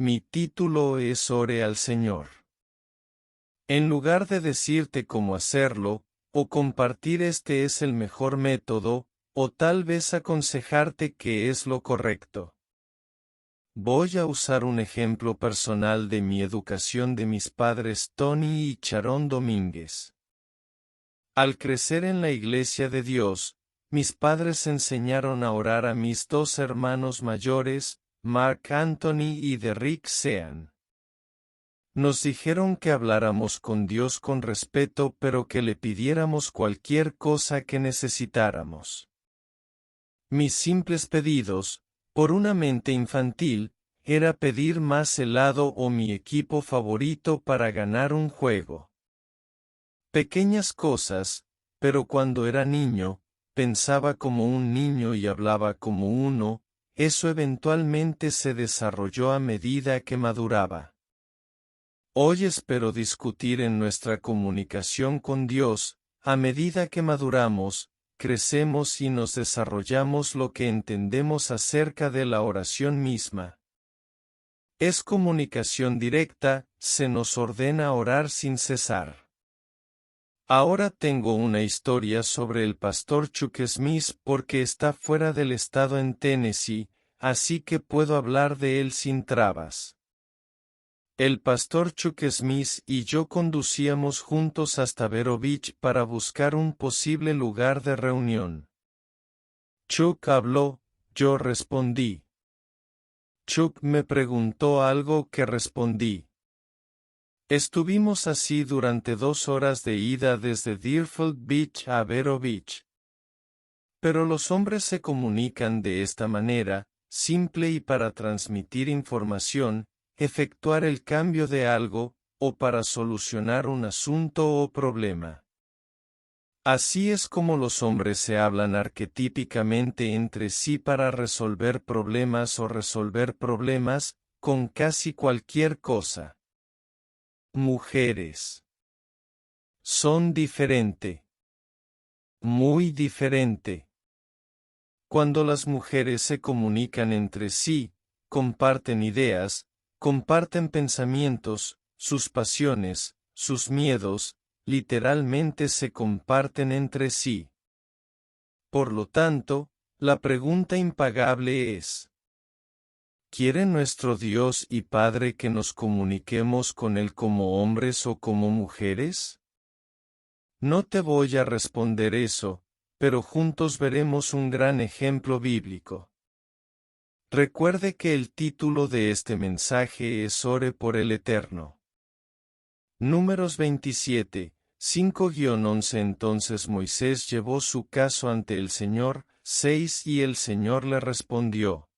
mi título es Ore al Señor. En lugar de decirte cómo hacerlo, o compartir este es el mejor método, o tal vez aconsejarte que es lo correcto. Voy a usar un ejemplo personal de mi educación de mis padres Tony y Sharon Domínguez. Al crecer en la Iglesia de Dios, mis padres enseñaron a orar a mis dos hermanos mayores, Mark Anthony y Derrick Sean. Nos dijeron que habláramos con Dios con respeto pero que le pidiéramos cualquier cosa que necesitáramos. Mis simples pedidos, por una mente infantil, era pedir más helado o mi equipo favorito para ganar un juego. Pequeñas cosas, pero cuando era niño, pensaba como un niño y hablaba como uno, eso eventualmente se desarrolló a medida que maduraba. Hoy espero discutir en nuestra comunicación con Dios, a medida que maduramos, crecemos y nos desarrollamos lo que entendemos acerca de la oración misma. Es comunicación directa, se nos ordena orar sin cesar. Ahora tengo una historia sobre el pastor Chuck Smith porque está fuera del estado en Tennessee, así que puedo hablar de él sin trabas. El pastor Chuck Smith y yo conducíamos juntos hasta Vero Beach para buscar un posible lugar de reunión. Chuck habló, yo respondí. Chuck me preguntó algo que respondí. Estuvimos así durante 2 horas de ida desde Deerfield Beach a Vero Beach. Pero los hombres se comunican de esta manera, simple y para transmitir información, efectuar el cambio de algo, o para solucionar un asunto o problema. Así es como los hombres se hablan arquetípicamente entre sí para resolver problemas o resolver problemas, con casi cualquier cosa. Mujeres. Son diferente. Muy diferente. Cuando las mujeres se comunican entre sí, comparten ideas, comparten pensamientos, sus pasiones, sus miedos, literalmente se comparten entre sí. Por lo tanto, la pregunta impagable es: ¿quiere nuestro Dios y Padre que nos comuniquemos con Él como hombres o como mujeres? No te voy a responder eso, pero juntos veremos un gran ejemplo bíblico. Recuerde que el título de este mensaje es Ore por el Eterno. Números 27, 5-11. Entonces Moisés llevó su caso ante el Señor, 6 y el Señor le respondió.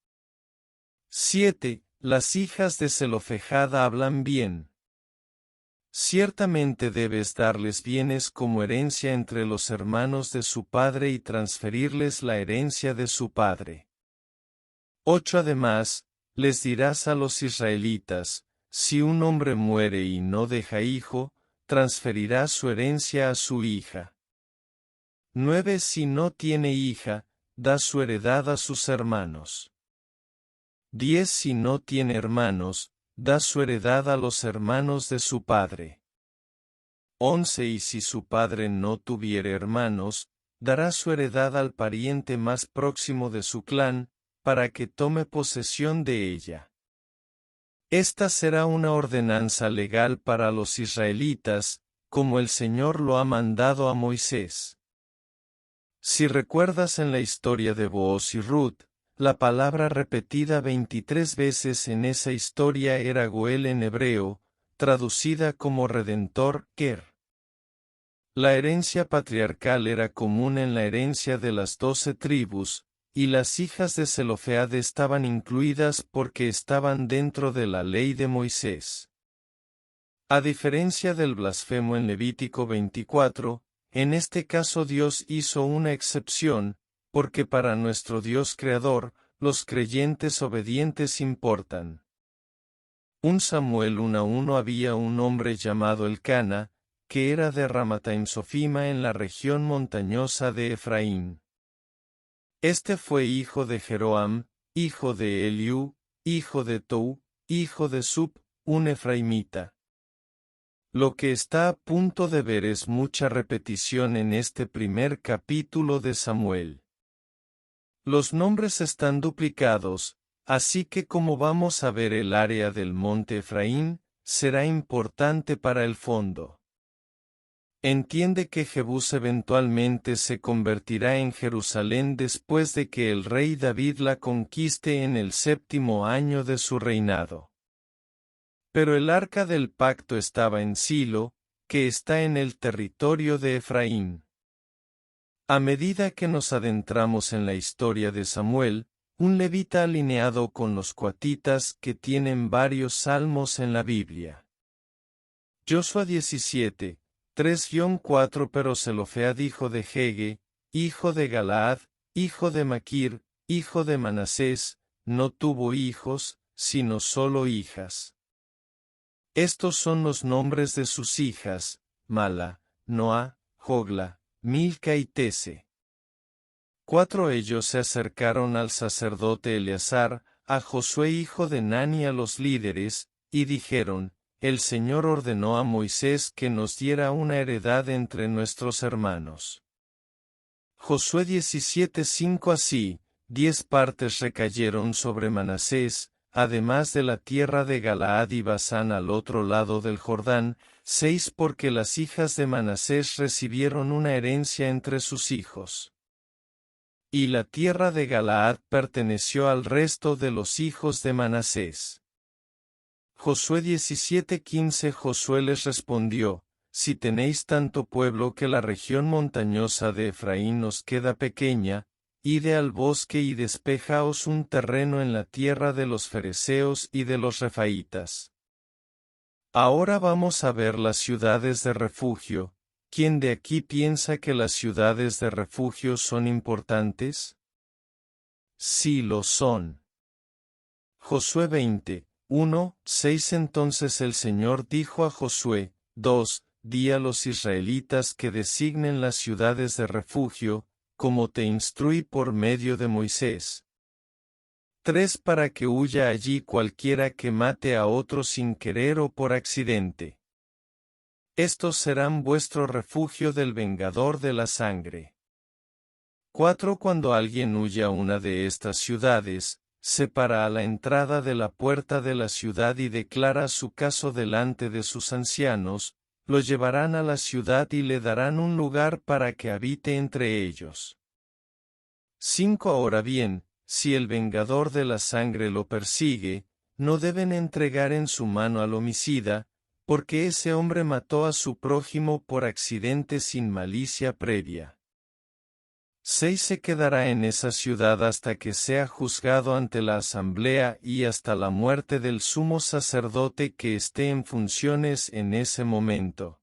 7. Las hijas de Zelofejad hablan bien. Ciertamente debes darles bienes como herencia entre los hermanos de su padre y transferirles la herencia de su padre. 8. Además, les dirás a los israelitas, si un hombre muere y no deja hijo, transferirá su herencia a su hija. 9. Si no tiene hija, da su heredad a sus hermanos. 10. Si no tiene hermanos, da su heredad a los hermanos de su padre. 11. Y si su padre no tuviere hermanos, dará su heredad al pariente más próximo de su clan, para que tome posesión de ella. Esta será una ordenanza legal para los israelitas, como el Señor lo ha mandado a Moisés. Si recuerdas en la historia de Booz y Ruth, la palabra repetida 23 veces en esa historia era Goel en hebreo, traducida como Redentor, Ker. La herencia patriarcal era común en la herencia de las 12 tribus, y las hijas de Zelofead estaban incluidas porque estaban dentro de la ley de Moisés. A diferencia del blasfemo en Levítico 24, en este caso Dios hizo una excepción, porque para nuestro Dios Creador, los creyentes obedientes importan. 1 Samuel 1:1. Había un hombre llamado Elcana, que era de Ramataim Sofima en la región montañosa de Efraín. Este fue hijo de Jeroam, hijo de Eliú, hijo de Tou, hijo de Sub, un efraimita. Lo que está a punto de ver es mucha repetición en este primer capítulo de Samuel. Los nombres están duplicados, así que como vamos a ver el área del monte Efraín, será importante para el fondo. Entiende que Jebús eventualmente se convertirá en Jerusalén después de que el rey David la conquiste en el 7º año de su reinado. Pero el arca del pacto estaba en Silo, que está en el territorio de Efraín. A medida que nos adentramos en la historia de Samuel, un levita alineado con los coatitas que tienen varios salmos en la Biblia. Josué 17, 3-4 Pero Zelofead hijo de Hege, hijo de Galaad, hijo de Maquir, hijo de Manasés, no tuvo hijos, sino solo hijas. Estos son los nombres de sus hijas: Mala, Noa, Jogla, Milca y Tese. 4 Ellos se acercaron al sacerdote Eleazar, a Josué hijo de Nani y a los líderes, y dijeron: El Señor ordenó a Moisés que nos diera una heredad entre nuestros hermanos. Josué 17:5 Así, 10 partes recayeron sobre Manasés, además de la tierra de Galaad y Basán al otro lado del Jordán, 6 porque las hijas de Manasés recibieron una herencia entre sus hijos. Y la tierra de Galaad perteneció al resto de los hijos de Manasés. Josué 17:15 Josué les respondió: Si tenéis tanto pueblo que la región montañosa de Efraín os queda pequeña, id al bosque y despejaos un terreno en la tierra de los fereceos y de los refaitas. Ahora vamos a ver las ciudades de refugio. ¿Quién de aquí piensa que las ciudades de refugio son importantes? Sí lo son. Josué 20:1-6 Entonces el Señor dijo a Josué: Di a los israelitas que designen las ciudades de refugio, como te instruí por medio de Moisés. 3 Para que huya allí cualquiera que mate a otro sin querer o por accidente. Estos serán vuestro refugio del vengador de la sangre. 4 Cuando alguien huya a una de estas ciudades, se para a la entrada de la puerta de la ciudad y declara su caso delante de sus ancianos, lo llevarán a la ciudad y le darán un lugar para que habite entre ellos. 5 Ahora bien, si el vengador de la sangre lo persigue, no deben entregar en su mano al homicida, porque ese hombre mató a su prójimo por accidente sin malicia previa. 6 Se quedará en esa ciudad hasta que sea juzgado ante la asamblea y hasta la muerte del sumo sacerdote que esté en funciones en ese momento.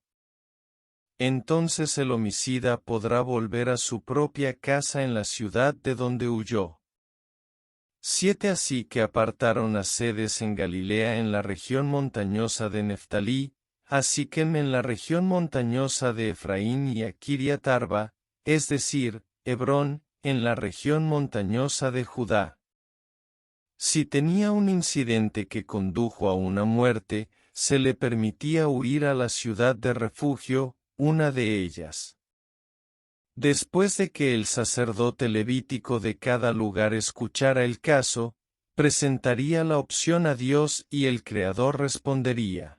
Entonces el homicida podrá volver a su propia casa en la ciudad de donde huyó. 7 Así que apartaron a sedes en Galilea en la región montañosa de Neftalí, a Siquem en la región montañosa de Efraín y a Kiriat Arba, es decir, Hebrón, en la región montañosa de Judá. Si tenía un incidente que condujo a una muerte, se le permitía huir a la ciudad de refugio, una de ellas. Después de que el sacerdote levítico de cada lugar escuchara el caso, presentaría la opción a Dios y el Creador respondería.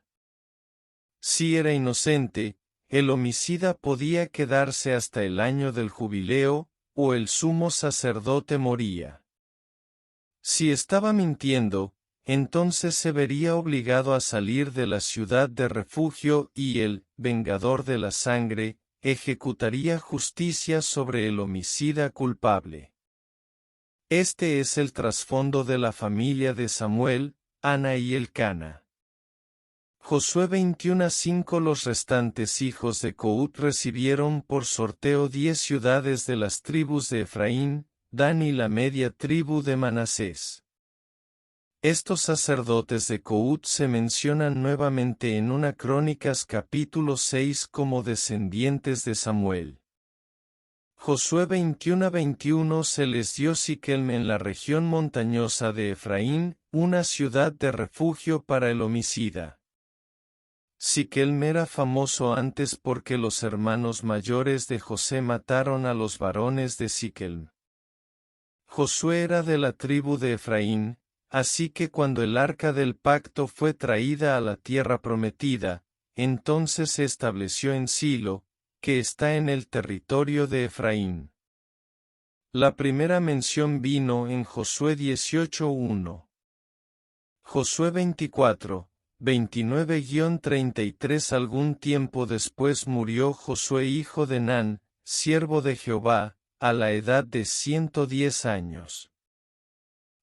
Si era inocente, el homicida podía quedarse hasta el año del jubileo, o el sumo sacerdote moría. Si estaba mintiendo, entonces se vería obligado a salir de la ciudad de refugio y el vengador de la sangre ejecutaría justicia sobre el homicida culpable. Este es el trasfondo de la familia de Samuel, Ana y Elcana. Josué 21:5 Los restantes hijos de Cout recibieron por sorteo 10 ciudades de las tribus de Efraín, Dan y la media tribu de Manasés. Estos sacerdotes de Cout se mencionan nuevamente en 1 Crónicas capítulo 6 como descendientes de Samuel. Josué 21:21 se les dio Siquem en la región montañosa de Efraín, una ciudad de refugio para el homicida. Siquem era famoso antes porque los hermanos mayores de José mataron a los varones de Siquem. Josué era de la tribu de Efraín, así que cuando el arca del pacto fue traída a la tierra prometida, entonces se estableció en Silo, que está en el territorio de Efraín. La primera mención vino en Josué 18:1. Josué 29:33. Algún tiempo después murió Josué hijo de Nun, siervo de Jehová, a la edad de 110 años.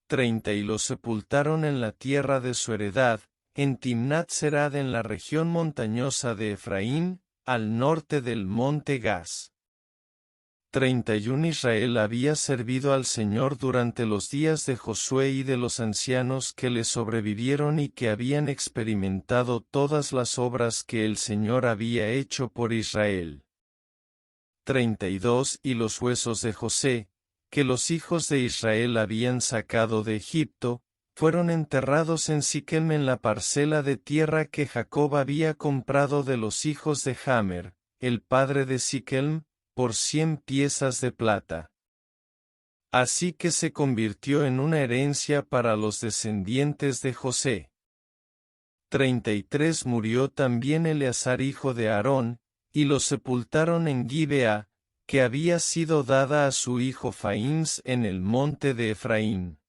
30 Y lo sepultaron en la tierra de su heredad, en Timnat Serad en la región montañosa de Efraín, al norte del monte Gaz. 31 Israel había servido al Señor durante los días de Josué y de los ancianos que le sobrevivieron y que habían experimentado todas las obras que el Señor había hecho por Israel. 32 Y los huesos de José, que los hijos de Israel habían sacado de Egipto, fueron enterrados en Siquem en la parcela de tierra que Jacob había comprado de los hijos de Hamer, el padre de Siquem, por 100 piezas de plata. Así que se convirtió en una herencia para los descendientes de José. 33 Murió también Eleazar hijo de Aarón, y lo sepultaron en Gibea, que había sido dada a su hijo Faíns en el monte de Efraín.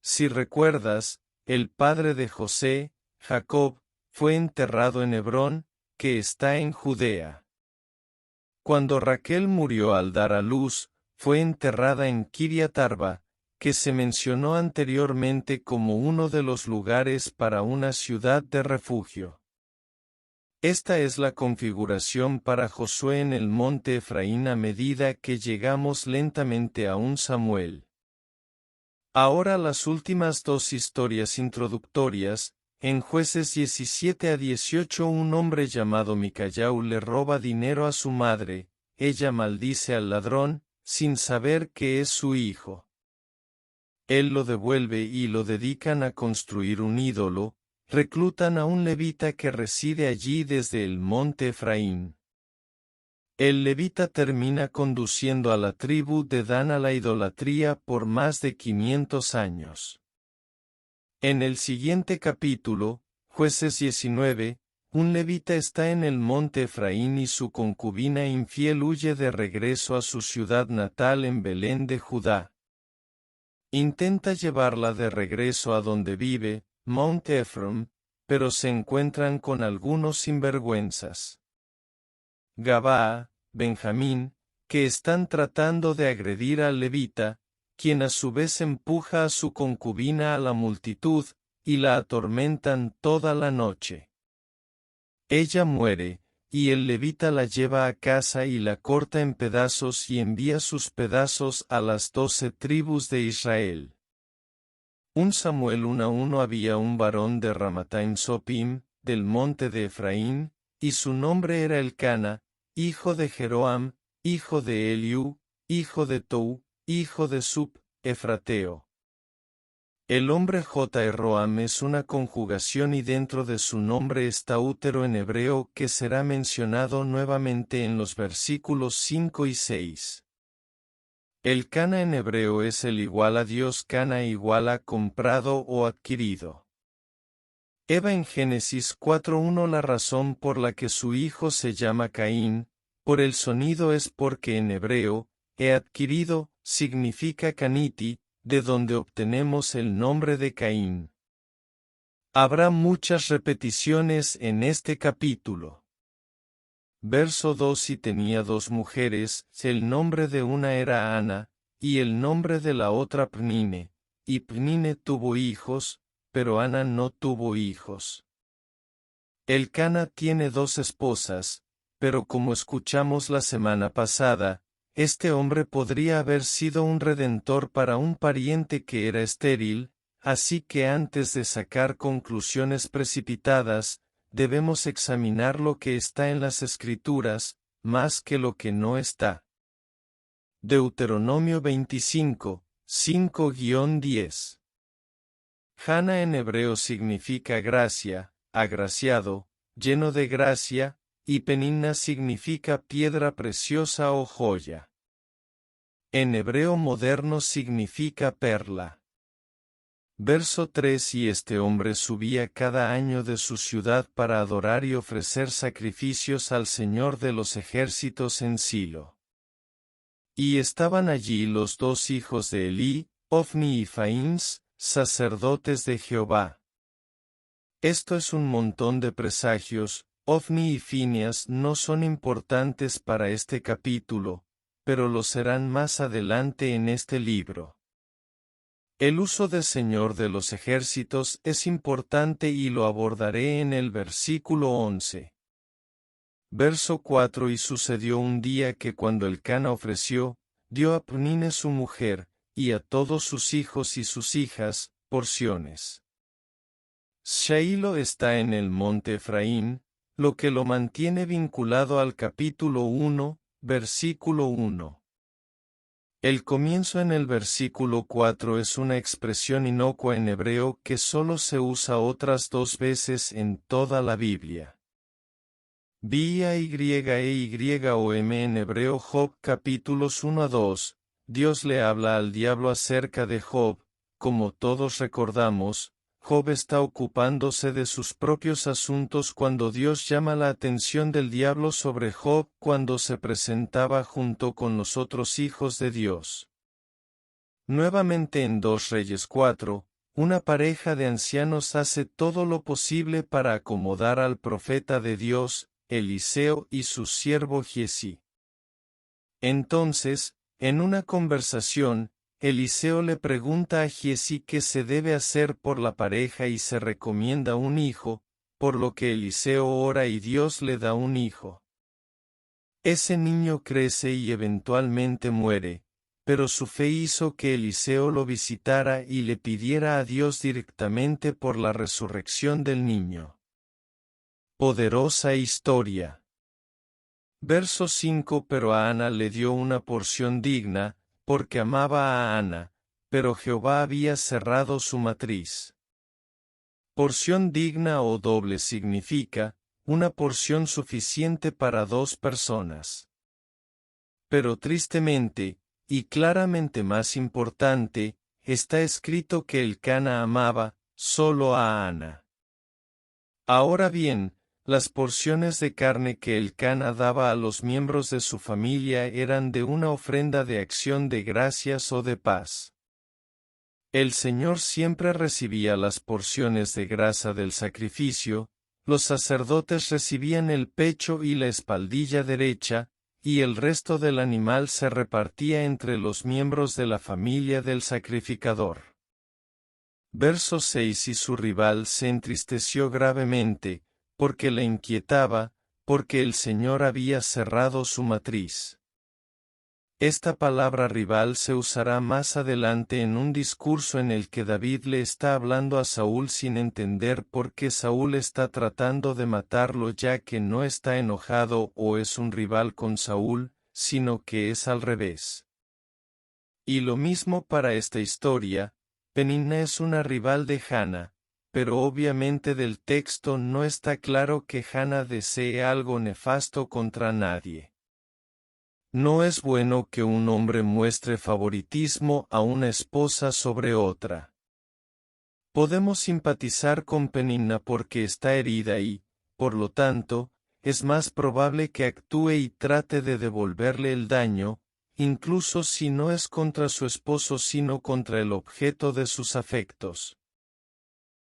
Si recuerdas, el padre de José, Jacob, fue enterrado en Hebrón, que está en Judea. Cuando Raquel murió al dar a luz, fue enterrada en Kiriat Arba, que se mencionó anteriormente como uno de los lugares para una ciudad de refugio. Esta es la configuración para Josué en el monte Efraín a medida que llegamos lentamente a 1 Samuel. Ahora las últimas dos historias introductorias. En Jueces 17-18 un hombre llamado Micayau le roba dinero a su madre, ella maldice al ladrón, sin saber que es su hijo. Él lo devuelve y lo dedican a construir un ídolo, reclutan a un levita que reside allí desde el monte Efraín. El levita termina conduciendo a la tribu de Dan a la idolatría por más de 500 años. En el siguiente capítulo, Jueces 19, un levita está en el monte Efraín y su concubina infiel huye de regreso a su ciudad natal en Belén de Judá. Intenta llevarla de regreso a donde vive, Mount Ephraim, pero se encuentran con algunos sinvergüenzas. Gabaa, Benjamín, que están tratando de agredir al levita, quien a su vez empuja a su concubina a la multitud, y la atormentan toda la noche. Ella muere, y el levita la lleva a casa y la corta en pedazos y envía sus pedazos a las 12 tribus de Israel. 1 Samuel 1:1 Había un varón de Ramataim Sopim, del monte de Efraín, y su nombre era Elcana, hijo de Jeroam, hijo de Eliú, hijo de Tou, hijo de Sub, Efrateo. El nombre J-Roam es una conjugación y dentro de su nombre está útero en hebreo que será mencionado nuevamente en los versículos 5 y 6. El Cana en hebreo es el igual a Dios, Cana igual a comprado o adquirido. Eva en Génesis 4:1 La razón por la que su hijo se llama Caín, por el sonido es porque en hebreo, he adquirido, significa caniti, de donde obtenemos el nombre de Caín. Habrá muchas repeticiones en este capítulo. Verso 2 Y tenía 2 mujeres, el nombre de una era Ana, y el nombre de la otra Pnine, y Pnine tuvo hijos, pero Ana no tuvo hijos. Elcana tiene 2 esposas, pero como escuchamos la semana pasada, este hombre podría haber sido un redentor para un pariente que era estéril, así que antes de sacar conclusiones precipitadas, debemos examinar lo que está en las Escrituras, más que lo que no está. Deuteronomio 25, 5-10. Jana en hebreo significa gracia, agraciado, lleno de gracia, y Peninna significa piedra preciosa o joya. En hebreo moderno significa perla. Verso 3: Y este hombre subía cada año de su ciudad para adorar y ofrecer sacrificios al Señor de los ejércitos en Silo. Y estaban allí los dos hijos de Elí, Ofni y Faíns, sacerdotes de Jehová. Esto es un montón de presagios. Ofni y Fineas no son importantes para este capítulo, pero lo serán más adelante en este libro. El uso de Señor de los ejércitos es importante y lo abordaré en el versículo 11. Verso 4: Y sucedió un día que cuando Elcana ofreció, dio a Pnine su mujer, y a todos sus hijos y sus hijas, porciones. Shailo está en el monte Efraín, lo que lo mantiene vinculado al capítulo 1, versículo 1. El comienzo en el versículo 4 es una expresión inocua en hebreo que solo se usa otras 2 veces en toda la Biblia. B-I-Y-E-Y-O-M en hebreo Job capítulos 1-2, Dios le habla al diablo acerca de Job. Como todos recordamos, Job está ocupándose de sus propios asuntos cuando Dios llama la atención del diablo sobre Job cuando se presentaba junto con los otros hijos de Dios. Nuevamente en 2 Reyes 4, una pareja de ancianos hace todo lo posible para acomodar al profeta de Dios, Eliseo y su siervo Giezi. Entonces, en una conversación, Eliseo le pregunta a Giezi qué se debe hacer por la pareja y se recomienda un hijo, por lo que Eliseo ora y Dios le da un hijo. Ese niño crece y eventualmente muere, pero su fe hizo que Eliseo lo visitara y le pidiera a Dios directamente por la resurrección del niño. Poderosa historia. Verso 5: Pero a Ana le dio una porción digna, porque amaba a Ana, pero Jehová había cerrado su matriz. Porción digna o doble significa, una porción suficiente para 2 personas. Pero tristemente, y claramente más importante, está escrito que Elcana amaba, solo a Ana. Ahora bien, las porciones de carne que Elcana daba a los miembros de su familia eran de una ofrenda de acción de gracias o de paz. El Señor siempre recibía las porciones de grasa del sacrificio, los sacerdotes recibían el pecho y la espaldilla derecha, y el resto del animal se repartía entre los miembros de la familia del sacrificador. Verso 6: Y su rival se entristeció gravemente, porque le inquietaba, porque el Señor había cerrado su matriz. Esta palabra rival se usará más adelante en un discurso en el que David le está hablando a Saúl sin entender por qué Saúl está tratando de matarlo, ya que no está enojado o es un rival con Saúl, sino que es al revés. Y lo mismo para esta historia. Peninna es una rival de Jana, pero obviamente del texto no está claro que Jana desee algo nefasto contra nadie. No es bueno que un hombre muestre favoritismo a una esposa sobre otra. Podemos simpatizar con Peninna porque está herida y, por lo tanto, es más probable que actúe y trate de devolverle el daño, incluso si no es contra su esposo sino contra el objeto de sus afectos.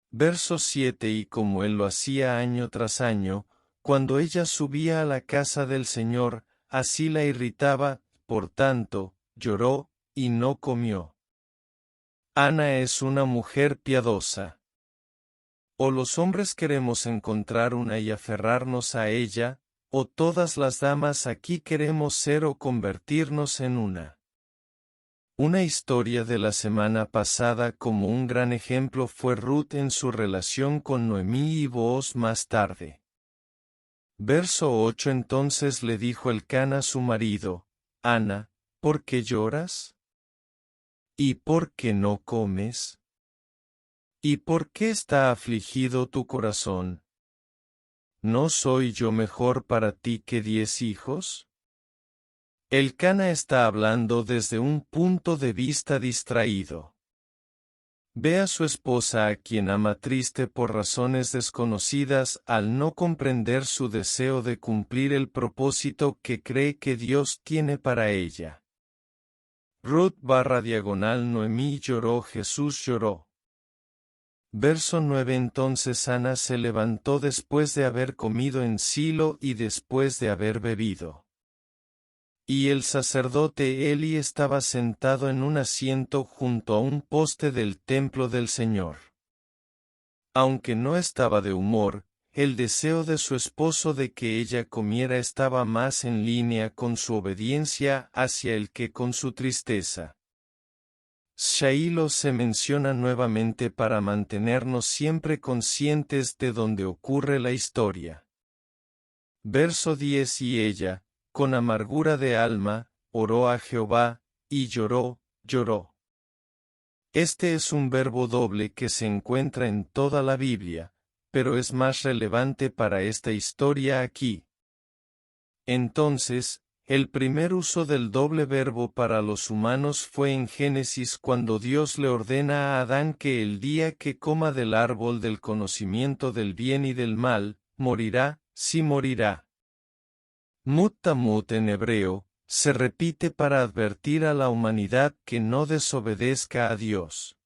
Verso 7: Y como él lo hacía año tras año, cuando ella subía a la casa del Señor, así la irritaba, por tanto, lloró, y no comió. Ana es una mujer piadosa. O los hombres queremos encontrar una y aferrarnos a ella, o todas las damas aquí queremos ser o convertirnos en una. Una historia de la semana pasada como un gran ejemplo fue Ruth en su relación con Noemí y Booz más tarde. Verso 8: Entonces le dijo Elcana a su marido: Ana, ¿por qué lloras? ¿Y por qué no comes? ¿Y por qué está afligido tu corazón? ¿No soy yo mejor para ti que 10 hijos? Elcana está hablando desde un punto de vista distraído. Ve a su esposa a quien ama triste por razones desconocidas al no comprender su deseo de cumplir el propósito que cree que Dios tiene para ella. Ruth/Noemí lloró, Jesús lloró. Verso 9. Entonces Ana se levantó después de haber comido en Silo y después de haber bebido. Y el sacerdote Eli estaba sentado en un asiento junto a un poste del templo del Señor. Aunque no estaba de humor, el deseo de su esposo de que ella comiera estaba más en línea con su obediencia hacia él que con su tristeza. Shailo se menciona nuevamente para mantenernos siempre conscientes de dónde ocurre la historia. Verso 10. Y ella, con amargura de alma, oró a Jehová, y lloró, lloró. Este es un verbo doble que se encuentra en toda la Biblia, pero es más relevante para esta historia aquí. Entonces, el primer uso del doble verbo para los humanos fue en Génesis cuando Dios le ordena a Adán que el día que coma del árbol del conocimiento del bien y del mal, morirá, sí morirá. Mut-tamut en hebreo, se repite para advertir a la humanidad que no desobedezca a Dios.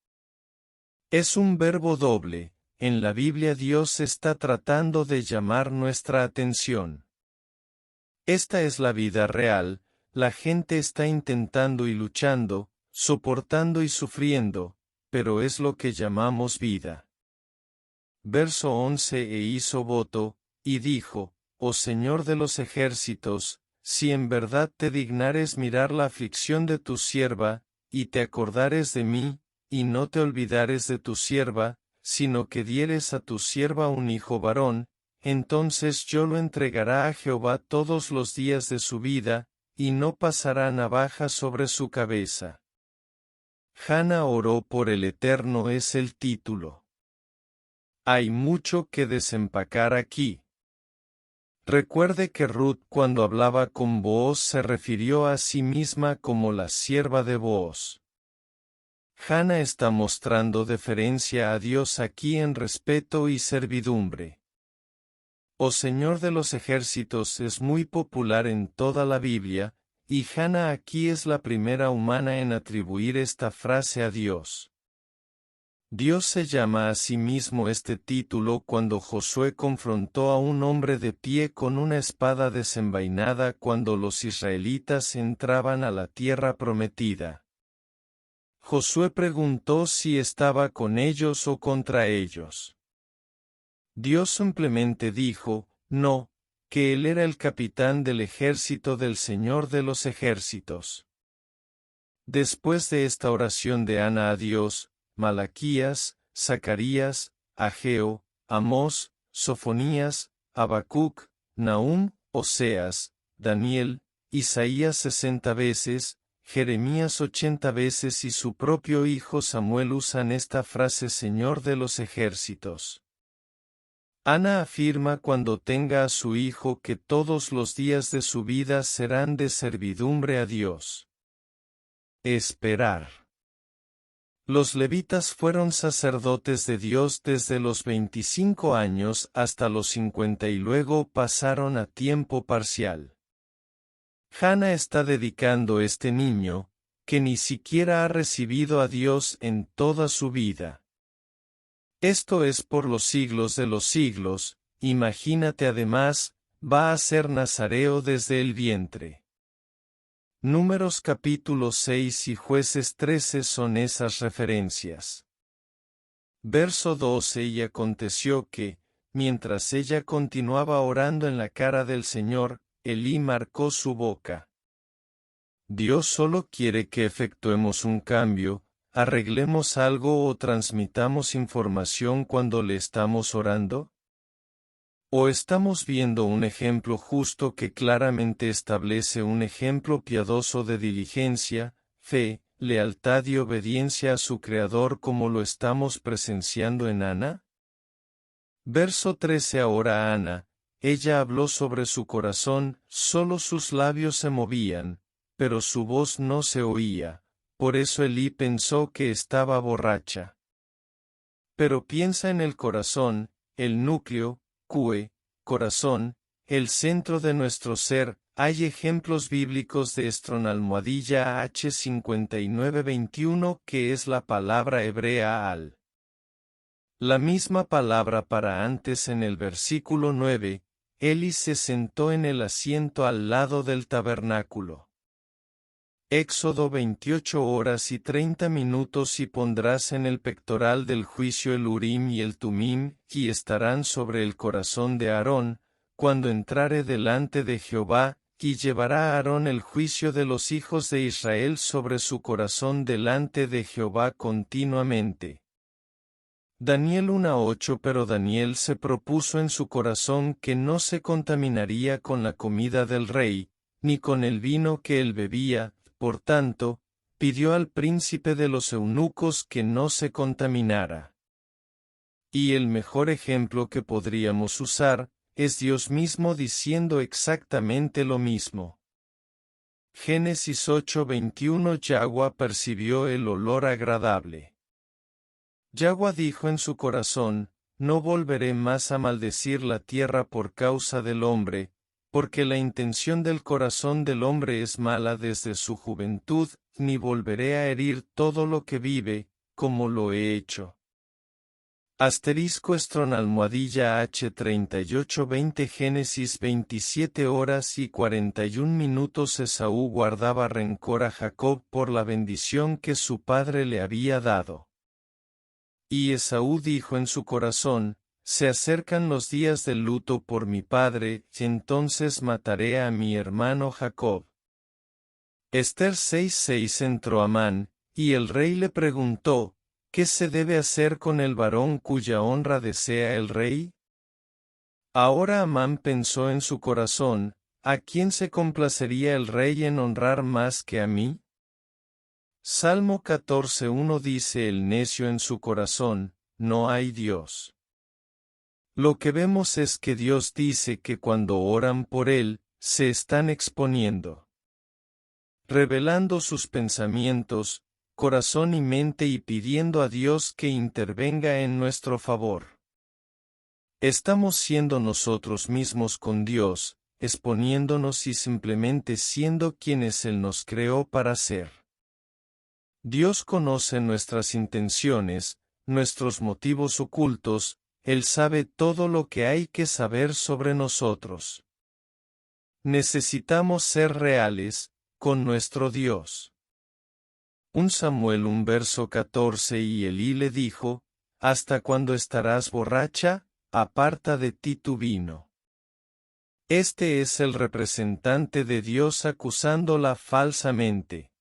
Es un verbo doble, en la Biblia Dios está tratando de llamar nuestra atención. Esta es la vida real, la gente está intentando y luchando, soportando y sufriendo, pero es lo que llamamos vida. Verso 11. E hizo voto, y dijo, Oh Señor de los ejércitos, si en verdad te dignares mirar la aflicción de tu sierva, y te acordares de mí, y no te olvidares de tu sierva, sino que dieres a tu sierva un hijo varón, entonces yo lo entregará a Jehová todos los días de su vida, y no pasará navaja sobre su cabeza. Hannah oró por el Eterno es el título. Hay mucho que desempacar aquí. Recuerde que Ruth cuando hablaba con Booz se refirió a sí misma como la sierva de Booz. Hannah está mostrando deferencia a Dios aquí en respeto y servidumbre. Oh Señor de los ejércitos es muy popular en toda la Biblia, y Hannah aquí es la primera humana en atribuir esta frase a Dios. Dios se llama a sí mismo este título cuando Josué confrontó a un hombre de pie con una espada desenvainada cuando los israelitas entraban a la tierra prometida. Josué preguntó si estaba con ellos o contra ellos. Dios simplemente dijo, no, que él era el capitán del ejército del Señor de los ejércitos. Después de esta oración de Ana a Dios, Malaquías, Zacarías, Ageo, Amós, Sofonías, Habacuc, Nahum, Oseas, Daniel, Isaías 60 veces, Jeremías 80 veces y su propio hijo Samuel usan esta frase Señor de los ejércitos. Ana afirma cuando tenga a su hijo que todos los días de su vida serán de servidumbre a Dios. Esperar. Los levitas fueron sacerdotes de Dios desde los 25 años hasta los 50 y luego pasaron a tiempo parcial. Hannah está dedicando este niño, que ni siquiera ha recibido a Dios en toda su vida. Esto es por los siglos de los siglos, imagínate además, va a ser nazareo desde el vientre. Números capítulo 6 y Jueces 13 son esas referencias. Verso 12. Y aconteció que, mientras ella continuaba orando en la cara del Señor, Elí marcó su boca. Dios solo quiere que efectuemos un cambio, arreglemos algo o transmitamos información cuando le estamos orando. ¿O estamos viendo un ejemplo justo que claramente establece un ejemplo piadoso de diligencia, fe, lealtad y obediencia a su Creador como lo estamos presenciando en Ana? Verso 13. Ahora Ana, ella habló sobre su corazón, solo sus labios se movían, pero su voz no se oía, por eso Elí pensó que estaba borracha. Pero piensa en el corazón, el núcleo, corazón, el centro de nuestro ser. Hay ejemplos bíblicos de esto en almohadilla H5921 que es la palabra hebrea al. La misma palabra para antes en el versículo 9, Eli se sentó en el asiento al lado del tabernáculo. Éxodo 28 horas y 30 minutos y pondrás en el pectoral del juicio el Urim y el Tumim, y estarán sobre el corazón de Aarón, cuando entrare delante de Jehová, y llevará a Aarón el juicio de los hijos de Israel sobre su corazón delante de Jehová continuamente. Daniel 1:8. Pero Daniel se propuso en su corazón que no se contaminaría con la comida del rey, ni con el vino que él bebía. Por tanto, pidió al príncipe de los eunucos que no se contaminara. Y el mejor ejemplo que podríamos usar, es Dios mismo diciendo exactamente lo mismo. Génesis 8:21. Yahweh percibió el olor agradable. Yahweh dijo en su corazón, no volveré más a maldecir la tierra por causa del hombre, porque la intención del corazón del hombre es mala desde su juventud, ni volveré a herir todo lo que vive, como lo he hecho. Asterisco Estron almohadilla H3820 Génesis 27 horas y 41 minutos. Esaú guardaba rencor a Jacob por la bendición que su padre le había dado. Y Esaú dijo en su corazón, se acercan los días del luto por mi padre, entonces mataré a mi hermano Jacob. Ester 6:6. Entró Amán, y el rey le preguntó, ¿qué se debe hacer con el varón cuya honra desea el rey? Ahora Amán pensó en su corazón, ¿a quién se complacería el rey en honrar más que a mí? Salmo 14:1 dice el necio en su corazón, no hay Dios. Lo que vemos es que Dios dice que cuando oran por Él, se están exponiendo, revelando sus pensamientos, corazón y mente y pidiendo a Dios que intervenga en nuestro favor. Estamos siendo nosotros mismos con Dios, exponiéndonos y simplemente siendo quienes Él nos creó para ser. Dios conoce nuestras intenciones, nuestros motivos ocultos, Él sabe todo lo que hay que saber sobre nosotros. Necesitamos ser reales, con nuestro Dios. 1 Samuel 1 verso 14. Y Elí le dijo, ¿hasta cuándo estarás borracha? Aparta de ti tu vino. Este es el representante de Dios acusándola falsamente.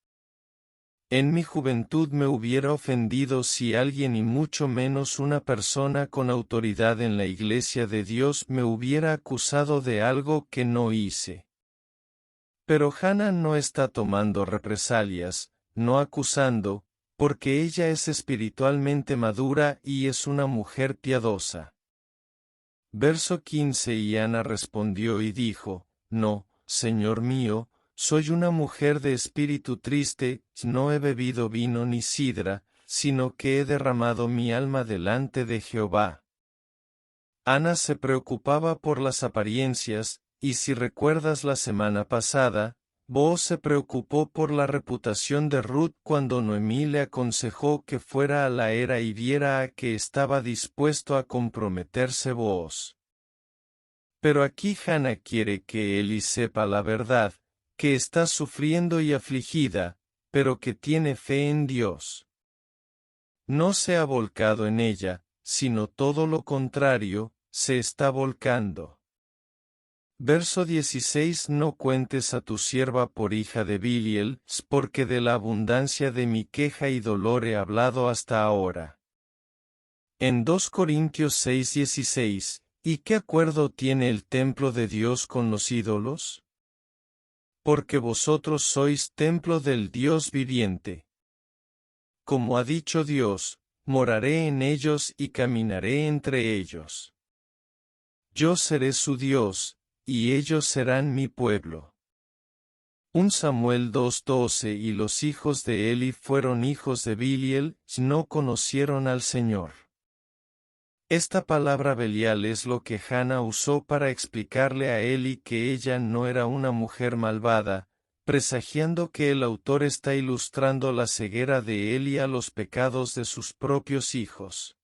En mi juventud me hubiera ofendido si alguien y mucho menos una persona con autoridad en la Iglesia de Dios me hubiera acusado de algo que no hice. Pero Hannah no está tomando represalias, no acusando, porque ella es espiritualmente madura y es una mujer piadosa. Verso 15. Y Ana respondió y dijo, no, Señor mío, soy una mujer de espíritu triste, no he bebido vino ni sidra, sino que he derramado mi alma delante de Jehová. Ana se preocupaba por las apariencias, y si recuerdas la semana pasada, Booz se preocupó por la reputación de Ruth cuando Noemí le aconsejó que fuera a la era y viera a que estaba dispuesto a comprometerse Booz. Pero aquí Hannah quiere que Eli sepa la verdad, que está sufriendo y afligida, pero que tiene fe en Dios. No se ha volcado en ella, sino todo lo contrario, se está volcando. Verso 16. No cuentes a tu sierva por hija de Biliel, porque de la abundancia de mi queja y dolor he hablado hasta ahora. En 2 Corintios 6:16, ¿Y qué acuerdo tiene el templo de Dios con los ídolos? Porque vosotros sois templo del Dios viviente. Como ha dicho Dios, moraré en ellos y caminaré entre ellos. Yo seré su Dios, y ellos serán mi pueblo. 1 Samuel 2:12 Y los hijos de Eli fueron hijos de Biliel, no conocieron al Señor. Esta palabra Belial es lo que Hana usó para explicarle a Eli que ella no era una mujer malvada, presagiando que el autor está ilustrando la ceguera de Eli a los pecados de sus propios hijos.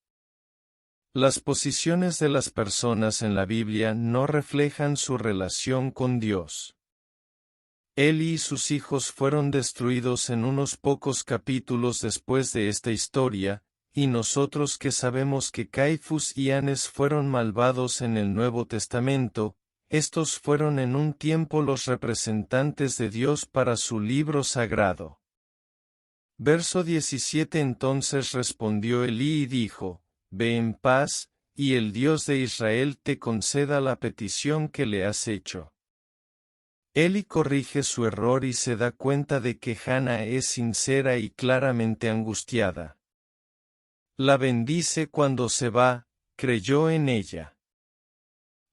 Las posiciones de las personas en la Biblia no reflejan su relación con Dios. Eli y sus hijos fueron destruidos en unos pocos capítulos después de esta historia, y nosotros que sabemos que Caifás y Anes fueron malvados en el Nuevo Testamento, estos fueron en un tiempo los representantes de Dios para su libro sagrado. Verso 17 Entonces respondió Elí y dijo, Ve en paz, y el Dios de Israel te conceda la petición que le has hecho. Eli corrige su error y se da cuenta de que Hana es sincera y claramente angustiada. La bendice cuando se va, creyó en ella.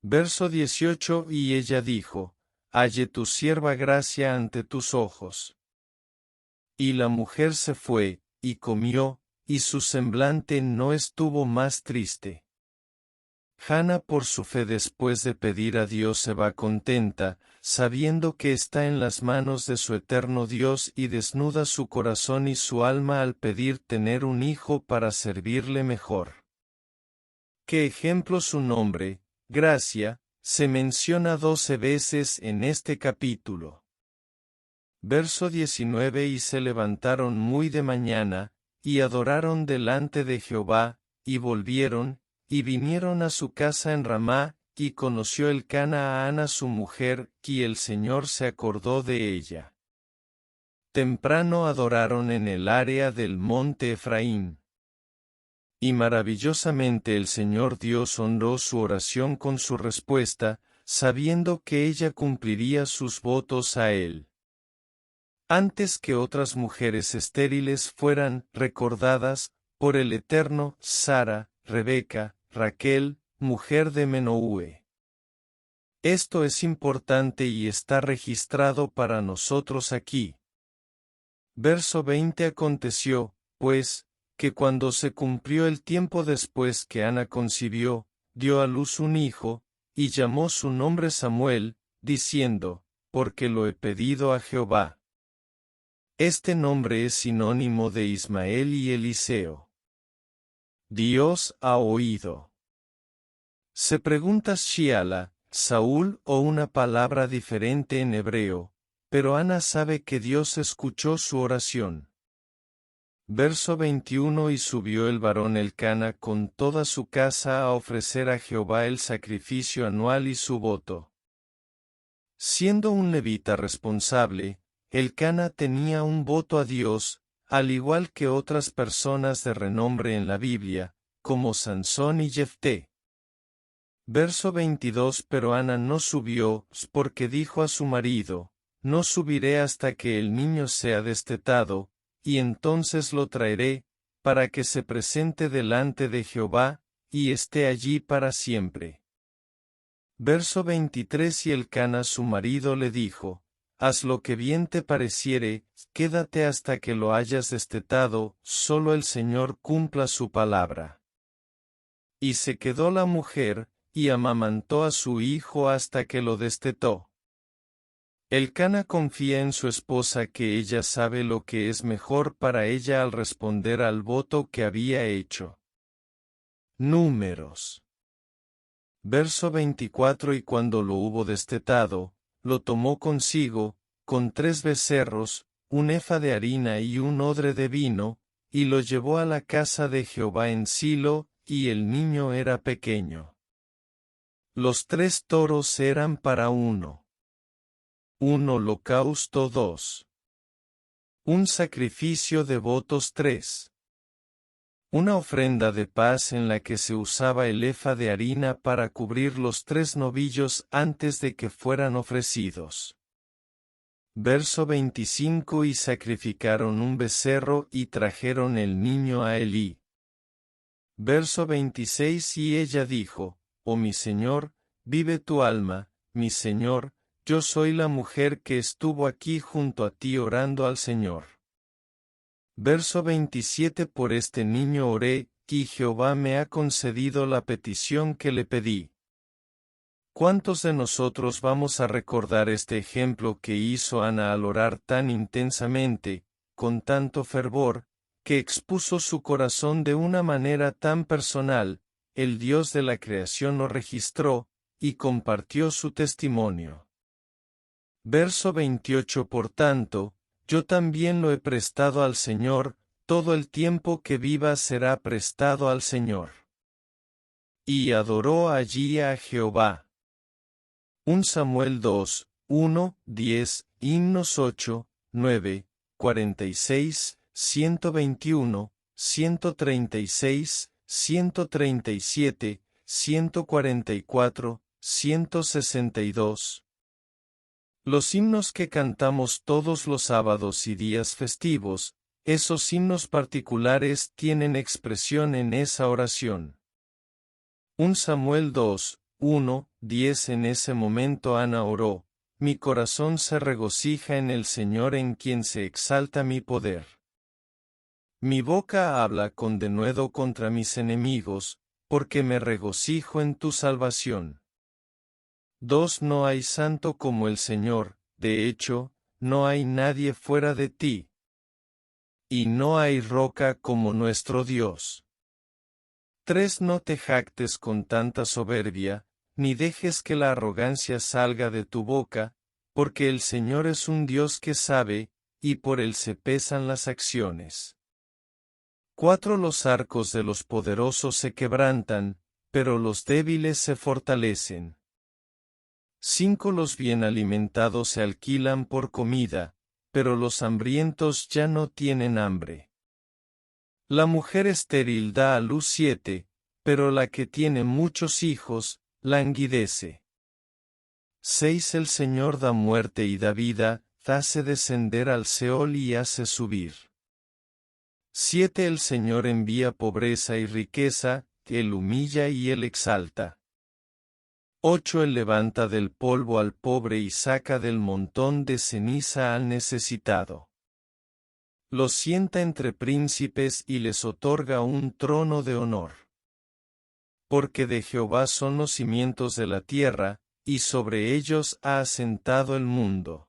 Verso 18 Y ella dijo, Halle tu sierva gracia ante tus ojos. Y la mujer se fue, y comió, y su semblante no estuvo más triste. Hana por su fe después de pedir a Dios se va contenta, sabiendo que está en las manos de su eterno Dios y desnuda su corazón y su alma al pedir tener un hijo para servirle mejor. ¿Qué ejemplo su nombre, gracia, se menciona 12 veces en este capítulo? Verso 19 Y se levantaron muy de mañana, y adoraron delante de Jehová, y volvieron, y vinieron a su casa en Ramá, y conoció Elcana a Ana su mujer, y el Señor se acordó de ella. Temprano adoraron en el área del monte Efraín. Y maravillosamente el Señor Dios honró su oración con su respuesta, sabiendo que ella cumpliría sus votos a él. Antes que otras mujeres estériles fueran recordadas por el Eterno, Sara, Rebeca, Raquel, mujer de Menúe. Esto es importante y está registrado para nosotros aquí. Verso 20 Aconteció, pues, que cuando se cumplió el tiempo después que Ana concibió, dio a luz un hijo, y llamó su nombre Samuel, diciendo, porque lo he pedido a Jehová. Este nombre es sinónimo de Ismael y Eliseo. Dios ha oído. Se pregunta Shiala, Saúl o una palabra diferente en hebreo, pero Ana sabe que Dios escuchó su oración. Verso 21 Y subió el varón Elcana con toda su casa a ofrecer a Jehová el sacrificio anual y su voto. Siendo un levita responsable, Elcana tenía un voto a Dios, al igual que otras personas de renombre en la Biblia, como Sansón y Jefté. Verso 22 Pero Ana no subió, porque dijo a su marido, No subiré hasta que el niño sea destetado, y entonces lo traeré, para que se presente delante de Jehová, y esté allí para siempre. Verso 23 Y Elcana su marido le dijo, Haz lo que bien te pareciere, quédate hasta que lo hayas destetado, solo el Señor cumpla su palabra. Y se quedó la mujer, y amamantó a su hijo hasta que lo destetó. Elcana confía en su esposa que ella sabe lo que es mejor para ella al responder al voto que había hecho. Números. Verso 24 Y cuando lo hubo destetado, lo tomó consigo, con 3 becerros, un efa de harina y un odre de vino, y lo llevó a la casa de Jehová en Silo, y el niño era pequeño. Los 3 toros eran para uno. Un holocausto 2. Un sacrificio de votos 3. Una ofrenda de paz en la que se usaba el efa de harina para cubrir los 3 novillos antes de que fueran ofrecidos. Verso 25 Y sacrificaron un becerro y trajeron el niño a Elí. Verso 26 Y ella dijo, Oh mi Señor, vive tu alma, mi Señor, yo soy la mujer que estuvo aquí junto a ti orando al Señor. Verso 27 Por este niño oré, y Jehová me ha concedido la petición que le pedí. ¿Cuántos de nosotros vamos a recordar este ejemplo que hizo Ana al orar tan intensamente, con tanto fervor, que expuso su corazón de una manera tan personal? El Dios de la creación lo registró, y compartió su testimonio. Verso 28 Por tanto, yo también lo he prestado al Señor, todo el tiempo que viva será prestado al Señor. Y adoró allí a Jehová. 1 Samuel 2, 1, 10, himnos 8, 9, 46, 121, 136, 137, 144, 162. Los himnos que cantamos todos los sábados y días festivos, esos himnos particulares tienen expresión en esa oración. 1 Samuel 2, 1, 10 En ese momento Ana oró, mi corazón se regocija en el Señor en quien se exalta mi poder. Mi boca habla con denuedo contra mis enemigos, porque me regocijo en tu salvación. 2 No hay santo como el Señor, de hecho, no hay nadie fuera de ti. Y no hay roca como nuestro Dios. 3 No te jactes con tanta soberbia, ni dejes que la arrogancia salga de tu boca, porque el Señor es un Dios que sabe, y por él se pesan las acciones. 4 Los arcos de los poderosos se quebrantan, pero los débiles se fortalecen. 5 Los bien alimentados se alquilan por comida, pero los hambrientos ya no tienen hambre. La mujer estéril da a luz 7, pero la que tiene muchos hijos, languidece. 6 El Señor da muerte y da vida, hace descender al Seol y hace subir. 7 El Señor envía pobreza y riqueza, él humilla y él exalta. 8 Él levanta del polvo al pobre y saca del montón de ceniza al necesitado. Los sienta entre príncipes y les otorga un trono de honor. Porque de Jehová son los cimientos de la tierra, y sobre ellos ha asentado el mundo.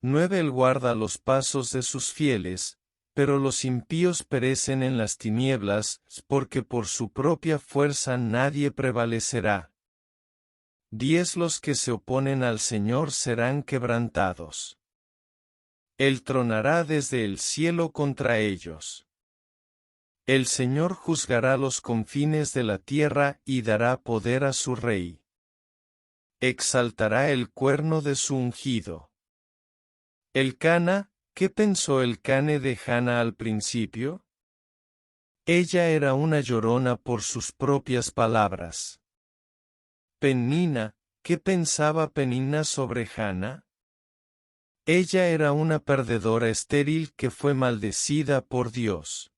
9 Él guarda los pasos de sus fieles, pero los impíos perecen en las tinieblas, porque por su propia fuerza nadie prevalecerá. 10 Los que se oponen al Señor serán quebrantados. Él tronará desde el cielo contra ellos. El Señor juzgará los confines de la tierra y dará poder a su rey. Exaltará el cuerno de su ungido. Elcana, ¿qué pensó Elcane de Hana al principio? Ella era una llorona por sus propias palabras. Penina, ¿qué pensaba Penina sobre Hana? Ella era una perdedora estéril que fue maldecida por Dios.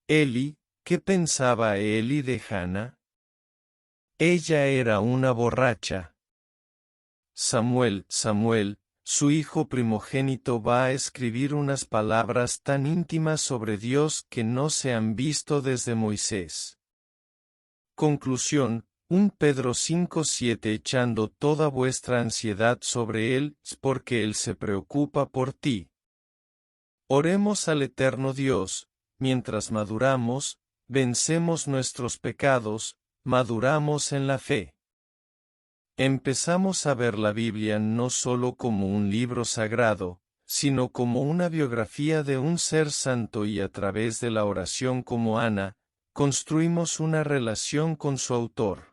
Eli, ¿qué pensaba Eli de Hana? Ella era una borracha. Samuel, su hijo primogénito va a escribir unas palabras tan íntimas sobre Dios que no se han visto desde Moisés. Conclusión, 1 Pedro 5:7 Echando toda vuestra ansiedad sobre Él, porque Él se preocupa por ti. Oremos al eterno Dios, mientras maduramos, vencemos nuestros pecados, maduramos en la fe. Empezamos a ver la Biblia no solo como un libro sagrado, sino como una biografía de un ser santo y a través de la oración como Ana, construimos una relación con su autor.